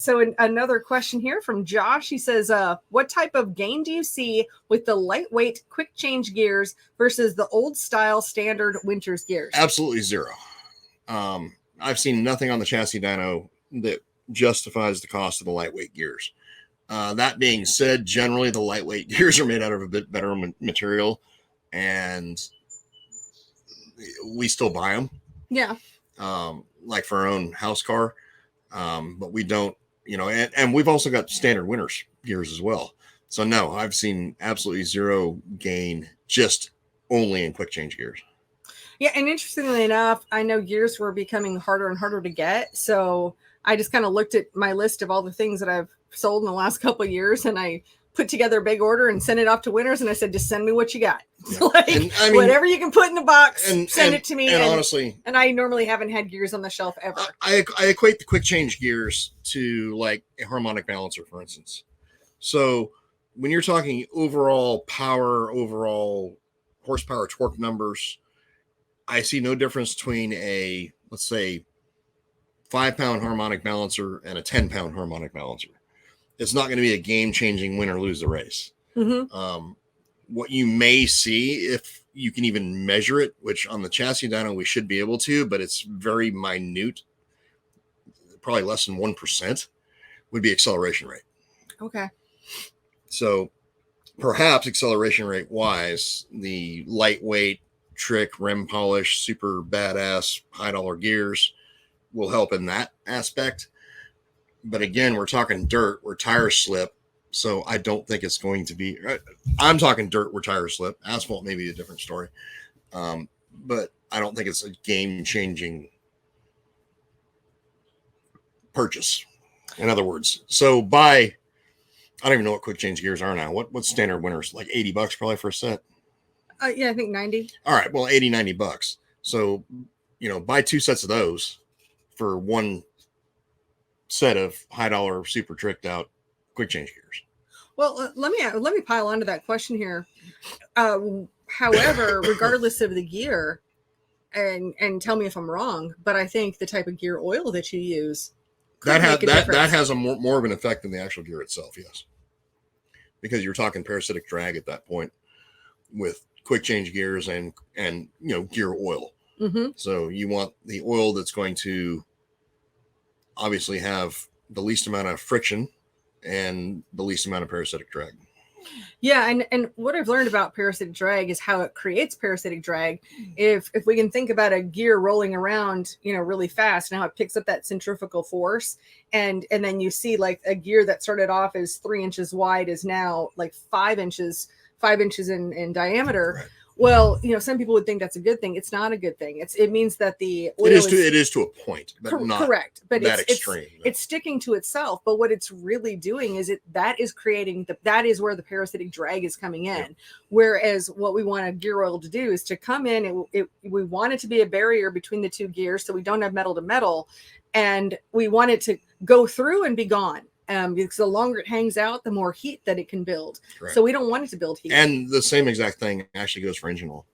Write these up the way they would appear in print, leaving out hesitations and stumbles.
So another question here from Josh. He says, what type of gain do you see with the lightweight quick change gears versus the old style standard Winters gears? Absolutely zero. I've seen nothing on the chassis dyno that justifies the cost of the lightweight gears. That being said, generally the lightweight gears are made out of a bit better material, and we still buy them. Yeah. Like for our own house car. But we don't, and we've also got standard Winters gears as well. So no, I've seen absolutely zero gain, just only in quick change gears. Yeah, and interestingly enough, I know gears were becoming harder and harder to get. So I just kind of looked at my list of all the things that I've sold in the last couple of years, and I put together a big order and sent it off to Winters, and I said, just send me what you got. Yeah. Whatever you can put in the box, send it to me. And honestly, and I normally haven't had gears on the shelf ever. I equate the quick change gears to like a harmonic balancer, for instance. So when you're talking overall power, overall horsepower, torque numbers, I see no difference between a, let's say, 5-pound harmonic balancer and a 10-pound harmonic balancer. It's not going to be a game-changing win or lose the race. Mm-hmm. What you may see, if you can even measure it, which on the chassis dyno we should be able to, but it's very minute, probably less than 1%, would be acceleration rate. Okay. So perhaps acceleration rate wise, the lightweight, trick, rim polish, super badass, high dollar gears will help in that aspect. But again, we're talking dirt where tires slip. So I don't think it's going to be, I'm talking dirt where tires slip. Asphalt may be a different story. But I don't think it's a game changing purchase. In other words, so I don't even know what quick change gears are now. What's standard Winters? Like $80 probably for a set. Yeah, I think 90. All right. Well, $80-$90. So, buy 2 sets of those for one set of high dollar, super tricked out quick change gears. Well, let me pile onto that question here. However, regardless of the gear, and tell me if I'm wrong, but I think the type of gear oil that you use that has a more of an effect than the actual gear itself. Yes, because you're talking parasitic drag at that point with quick change gears and gear oil. Mm-hmm. So you want the oil that's going to obviously have the least amount of friction and the least amount of parasitic drag. Yeah, and what I've learned about parasitic drag is how it creates parasitic drag. If we can think about a gear rolling around, really fast, and how it picks up that centrifugal force, and then you see like a gear that started off as 3 inches wide is now like 5 inches in diameter. Right. Well, some people would think that's a good thing. It's not a good thing. It means that the oil it is to a point, but not correct. But that extreme. It's sticking to itself. But what it's really doing is that is creating that is where the parasitic drag is coming in. Yep. Whereas what we want a gear oil to do is to come in. We want it to be a barrier between the two gears, so we don't have metal to metal, and we want it to go through and be gone. Because the longer it hangs out, the more heat that it can build. Correct. So we don't want it to build heat. And the same exact thing actually goes for engine oil.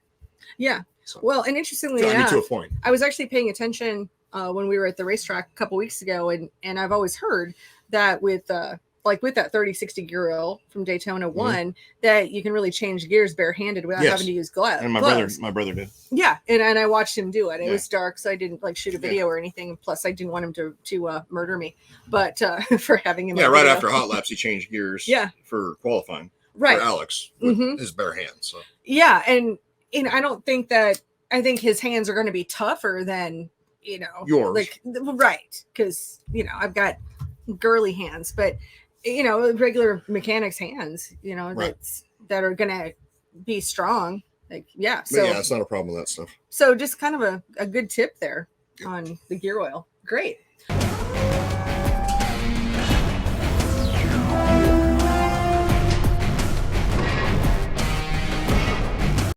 Yeah. So, well, and interestingly enough, to a point. I was actually paying attention when we were at the racetrack a couple weeks ago, and I've always heard that with that 3060 gear oil from Daytona 1, mm-hmm. that you can really change gears barehanded without having to use gloves. And my brother did. Yeah, and I watched him do it. It was dark, so I didn't shoot a video or anything. Plus, I didn't want him to murder me, but for having him. Yeah, right after hot laps, he changed gears. For qualifying. Right, for Alex with his bare hands. So. Yeah, and I don't think that. I think his hands are going to be tougher than yours. Right, because I've got girly hands, but. Regular mechanics' hands, right. that are going to be strong. So it's not a problem with that stuff. So just kind of a good tip there on the gear oil. Great.